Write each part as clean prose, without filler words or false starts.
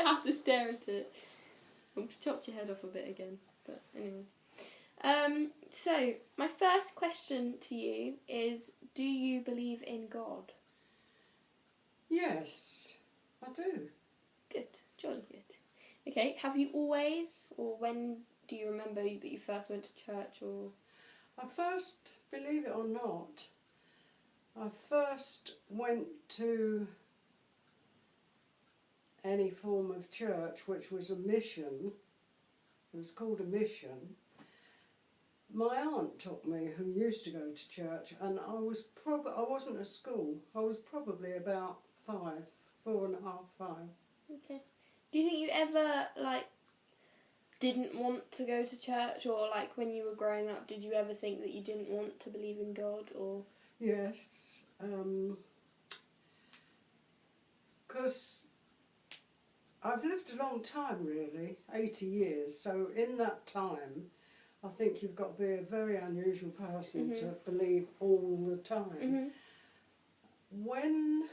don't have to stare at it. I've chopped your head off a bit again, but anyway. So, my first question to you is, do you believe in God? Yes, I do. Good, jolly good. Okay, have you always, or when do you remember that you first went to church, or...? I first, believe it or not, I first went to any form of church which was a mission. It was called a mission. My aunt took me, who used to go to church, and I wasn't at school. I was probably about 5, 4.5, 5. Okay. Do you think you ever, didn't want to go to church, or, when you were growing up, did you ever think that you didn't want to believe in God, or...? Yes, because I've lived a long time, really, 80 years, so in that time I think you've got to be a very unusual person to believe all the time. When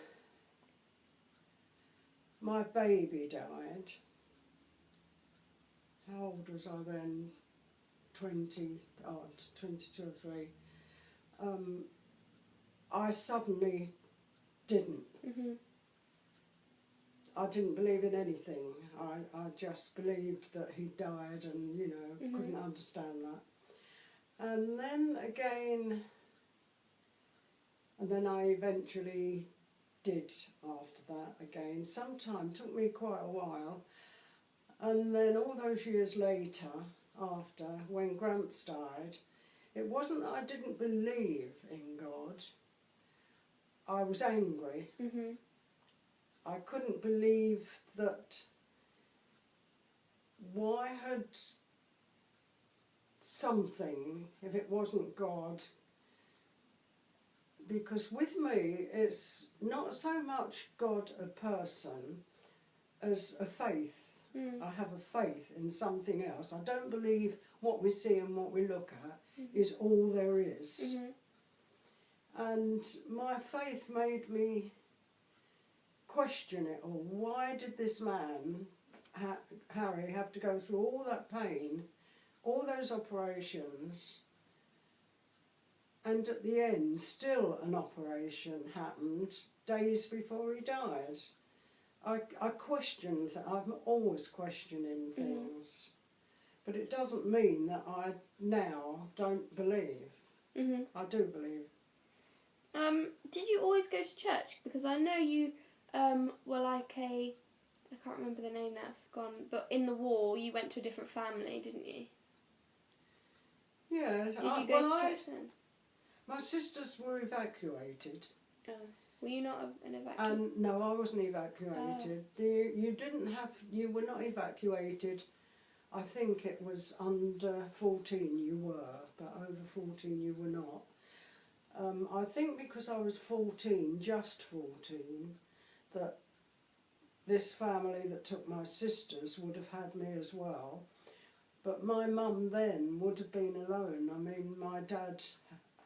my baby died, how old was I then? 22 or 3. I suddenly didn't. I didn't believe in anything. I just believed that he died and, couldn't understand that. And then again, and then I eventually did after that again. Sometime, took me quite a while. And then all those years later, after, when Gramps died, it wasn't that I didn't believe in God. I was angry. I couldn't believe that why had something, if it wasn't God, because with me it's not so much God a person as a faith. I have a faith in something else. I don't believe what we see and what we look at is all there is. And my faith made me question it all. Why did this man, Harry, have to go through all that pain, all those operations, and at the end still an operation happened days before he died? I questioned that. I'm always questioning things, but it doesn't mean that I now don't believe. I do believe. Did you always go to church? Because I know you were like I can't remember the name now, it's gone, but in the war you went to a different family, didn't you? Yeah. Did you go to church then? My sisters were evacuated. Oh. Were you not an evacuated? No, I wasn't evacuated. You were not evacuated. I think it was under 14 you were, but over 14 you were not. I think because I was 14, just 14, that this family that took my sisters would have had me as well. But my mum then would have been alone. I mean, my dad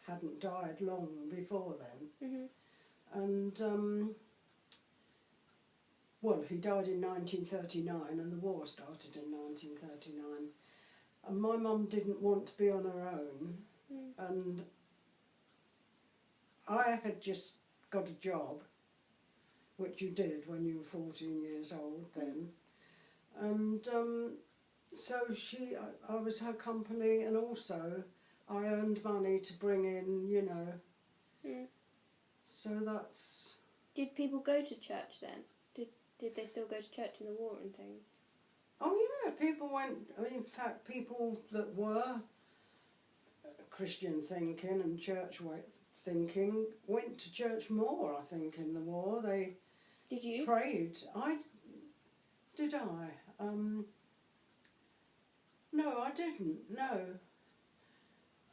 hadn't died long before then. And, well, he died in 1939 and the war started in 1939. And my mum didn't want to be on her own. And I had just got a job, which you did when you were 14 years old then. And so I was her company, and also I earned money to bring in, So that's... Did people go to church then? Did they still go to church in the war and things? Oh yeah, people went... in fact, people that were Christian thinking and church thinking went to church more, I think, in the war. They Did you? Prayed. Did I? No, I didn't, no.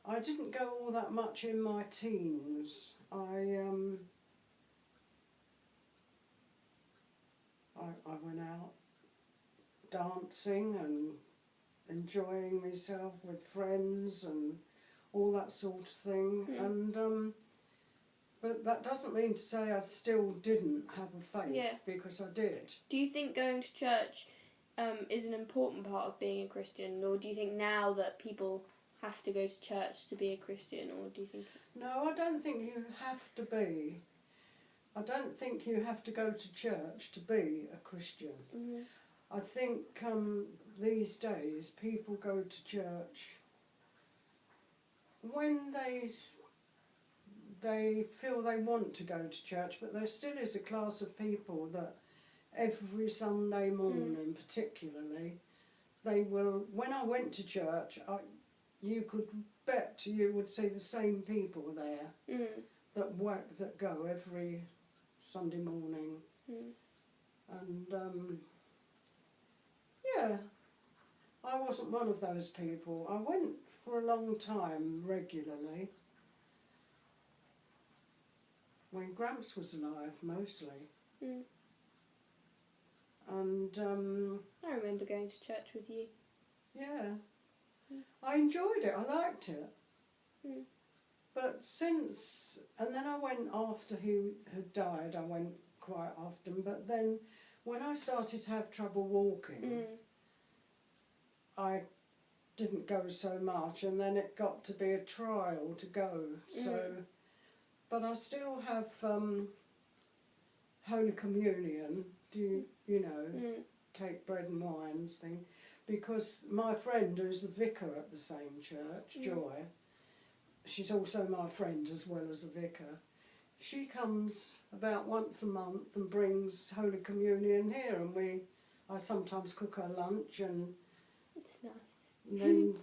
I didn't go all that much in my teens. I went out dancing and enjoying myself with friends and all that sort of thing. And But that doesn't mean to say I still didn't have a faith, because I did. Do you think going to church is an important part of being a Christian, or do you think now that people have to go to church to be a Christian, or do you think... No, I don't think you have to be. I don't think you have to go to church to be a Christian. Mm-hmm. I think these days people go to church when they feel they want to go to church, but there still is a class of people that every Sunday morning particularly, they will, when I went to church, you could bet you would see the same people there that go every Sunday morning. And yeah, I wasn't one of those people. I went for a long time regularly. When Gramps was alive, mostly. And I remember going to church with you. yeah, I enjoyed it. I liked it. But since, and then I went after he had died. I went quite often. But then, when I started to have trouble walking, I didn't go so much, and then it got to be a trial to go. So. But I still have Holy Communion, take bread and wine thing, because my friend who's the vicar at the same church, Joy, she's also my friend as well as a vicar, she comes about once a month and brings Holy Communion here, and I sometimes cook her lunch, and it's nice. And then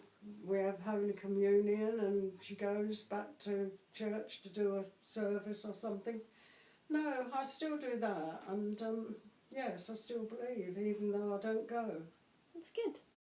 we have Holy Communion, and she goes back to church to do a service or something. No, I still do that, and yes, I still believe, even though I don't go. That's good.